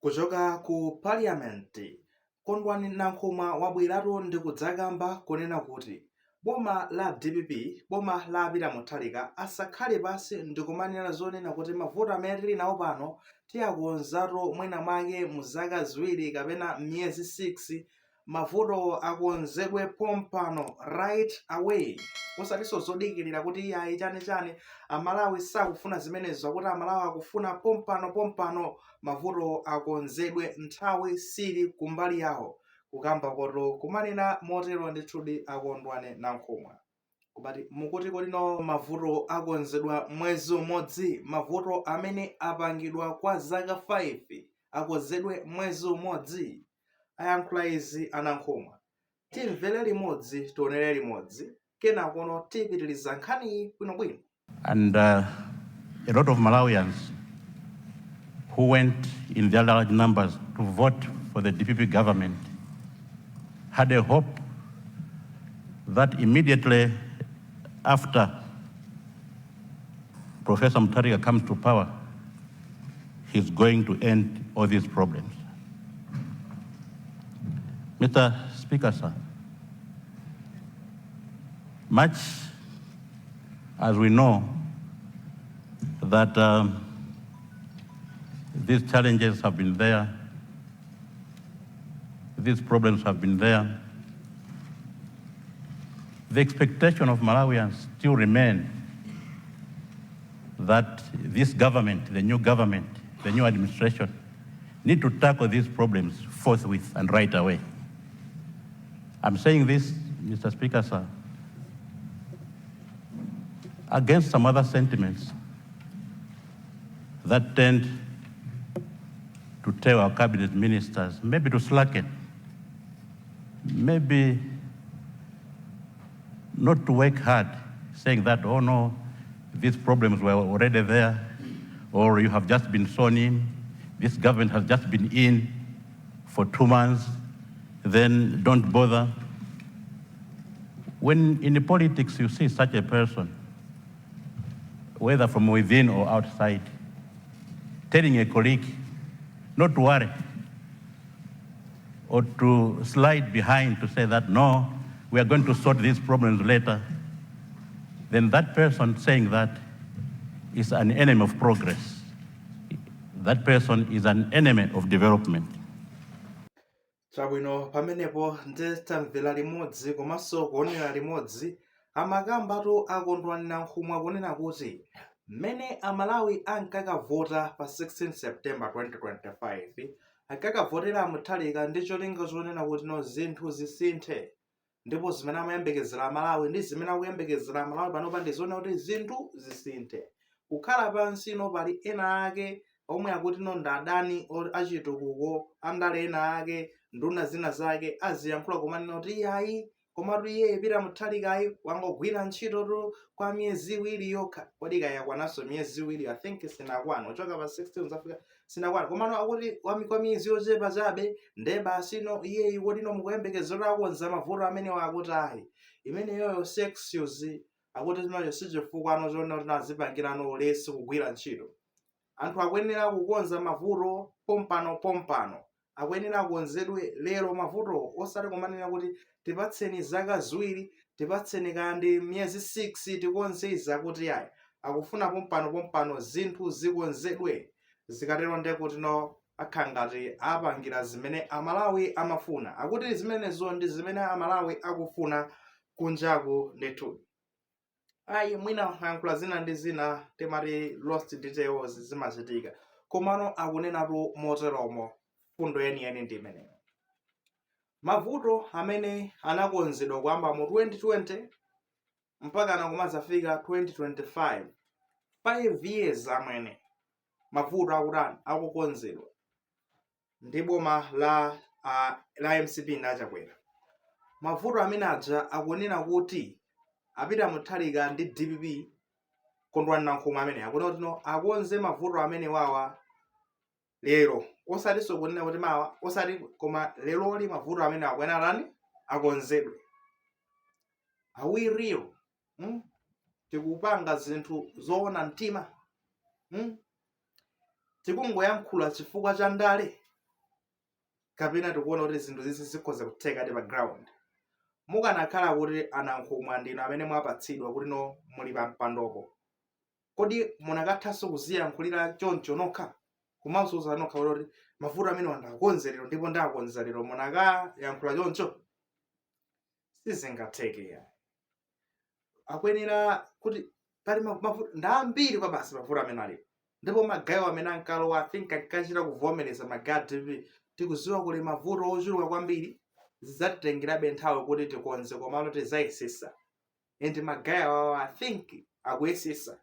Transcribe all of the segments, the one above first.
Kuchoka ku Parliament, Kondwani Nankhumwa wabweratu ndi kudzakamba kunena kuti boma la DPP, boma la apita muthalika asakhale pansi ndikumanena zonena kuti mavuto amene tili nawo pano tiyakonzatu mwina mwake mu zaka ziwiri kapena miyezi 6, mavuto akonzedwe pompano right away. Kusatinso zodikirira kuti iyayi chani Amalawi sakufuna zimenezo, akuti Amalawi akufuna pompano mavuto akonzedwe nthawi sili kumbali yawo. Kukamba koto kumanena motero ndithudi akondwane Nankhumwa kubati mukuti kolino mavuto akonzedwa mwezi umodzi, mavuto amene apangidwa kwa zaka 5 akonzedwe mwezi umodzi. Ayankhula izi Nankhumwa, timvere limodzi tionere limodzi kenakono tipitiriza nkhani bwinobwino. And a lot of Malawians who went in their large numbers to vote for the DPP government had a hope that immediately after Professor Mutharika comes to power, he's going to end all these problems. Mr. Speaker, sir, much as we know that these challenges have been there, these problems have been there, the expectation of Malawians still remain that this government, the new administration, need to tackle these problems forthwith and right away. I'm saying this, Mr. Speaker, sir, against some other sentiments that tend to tell our cabinet ministers maybe to slacken, maybe not to work hard, saying that, oh no, these problems were already there, or you have just been sworn in, this government has just been in for 2 months, then don't bother. When in politics you see such a person, whether from within or outside, telling a colleague not to worry, or to slide behind to say that, no, we are going to sort these problems later, then that person saying that is an enemy of progress. That person is an enemy of development. Chabwino pamenepo nditamvera limodzi komanso kuonera limodzi amakambatu akondwani Nankhumwa kunena kuti mmene Amalawi ankakavota pa 16 September 2025 ankakavotera Mutharika ndi cholinga zonena kuti no zinthu zisinthe, ndipo zimene amayembekezera Amalawi ndi zimene akuyembekezera Amalawi panopa ndi zoona kuti zinthu zisinthe. Kukhala pansi no pali ena ake omwe akuti no ndadani achitukuko andale ena ake nduna zina zake aziyankhula kumanena kuti iyayi komatu iye Peter Mutharikayi wangogwira ntchito kwa miyezi 2 yokha. Kodi yakwananso miyezi 2? I think sinakwana, kuchoka pa 16 zafika sinakwana, komano akuti kwa miyezi yochepa chabe nde basi no iyeyi kodi no mukuyembekezera akonza mavuto amene wakuti ayi imeneyoyo sexuals akuti zimacho sichifukwa chona kuti azipangirano ulesi kugwira ntchito. Anthu akuyenera kukonza mavuto pompano, akuyenera akonzedwe lero mavuto, osati kumanena kuti tipatseni zaka 2, tipatseni kandi miyezi 6 tikonze izi akuti ayi akufuna pompano zinthu zikonzedwe. Zikatero nde kuti no akhala ngati apangira zimene Amalawi amafuna, akuti zimenezo ndi zimene Amalawi akufuna kunjaku ndithu. Ayi mwina ayankhula zina ndi zina timati lost details zimachitika, komano akunenatu moteromo fundo yeniyeni ndi imeneyo. Mavuto amene anakonzedwa kuyamba mu 2020 mpaka nakumazafika 2025, 5 years amwene mavuto akutani akukonzedwa ndi boma la MCP ndachakwera. Mavuto amene aja akunena kuti apita Mutharika ndi DPP Kondwani Nankhumwa amene akunena kuti no akonze mavuto amene wawa lero, osatinso kunena kuti mawa osati koma leroli mavuto amene akwenarani akonzedwe. Are we real? Tikupanga zinthu zoona mtima? Tikungoyankhula chifukwa cha ndale? kapena tikuona kuti zinthu zizi zikhoza kutheka ati pa ground. Mukanakhala kuti anankhumwa ndinu amene mwapatsidwa kuti no muli pa mpandopo, kodi munakathanso kuziyankhulira choncho nokha kumawuza nokha kuti mavuto amene wandakonza lero ndipo ndakonza lero, munakayankhula choncho? Sizingatheke. Akwenera kuti pali mavuto ndambiri kwa basi mavuto amene alipo, ndipo magayo amene ankalowa I think ankachita kuvomereza magayo DPP tikuziwa kuli mavuto ochuluka kwambiri, zidzatitengerabe nthawi kuti tikonze komano tizayesesa, and magayo awo I think akuyesesa.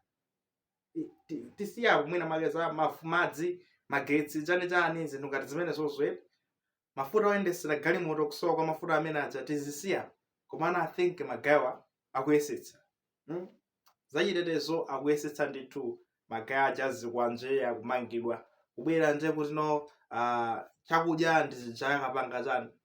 Tisiya mwina mageza madzi magetsi chani zinthu ngati zimene zozwera, mafuta oyendesera galimoto kusowa kwa mafuta amene aja tizisiya, komano I think magayo akuyesetsa. Zachitetezo akuyesetsa ndithu, magayo aja zikwanje akumangidwa kubwera nje kuti no chakudya ndizija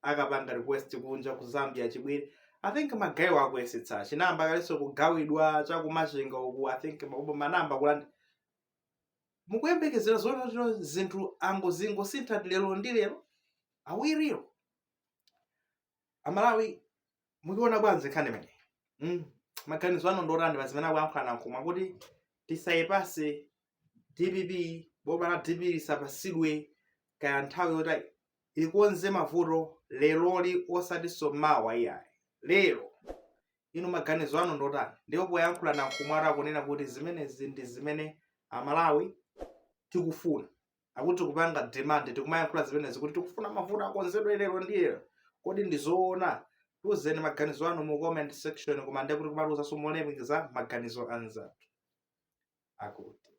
akapanga request kunja ku Zambia chibwere. I think magayo akuyesetsa, chinamba kalinso kugawidwa chakumachinga uku I think makopo manamba kulandi. Mukuyembekezera zono zinthu angozingosintha lero ndi lero awiriro. Amalawi mukiona bwanji nkhani imene? Maganizo ano ndotani pa zimene akuyankhula nankhumwa kuti tisayipase DPP, boma la DPP lisapasidwe kaya nthawi yoti ikonze mavuto leroli osatinso mawa iyayi. Lero inu maganizo ano ndotani? Ndipo poyankhula nankhumwa akunena kuti zimenezi ndi zimene Amalawi tikufuna, akuti tikupanga demand, tikumayankhula zimenezi kuti tikufuna mavuto akonzedwe lero ndi lero. Kodi ndizoona? Tiwuzeni maganizo anu mu comment section, koma ndiye kuti kumaluza somolemekeza maganizo anzathu akuti.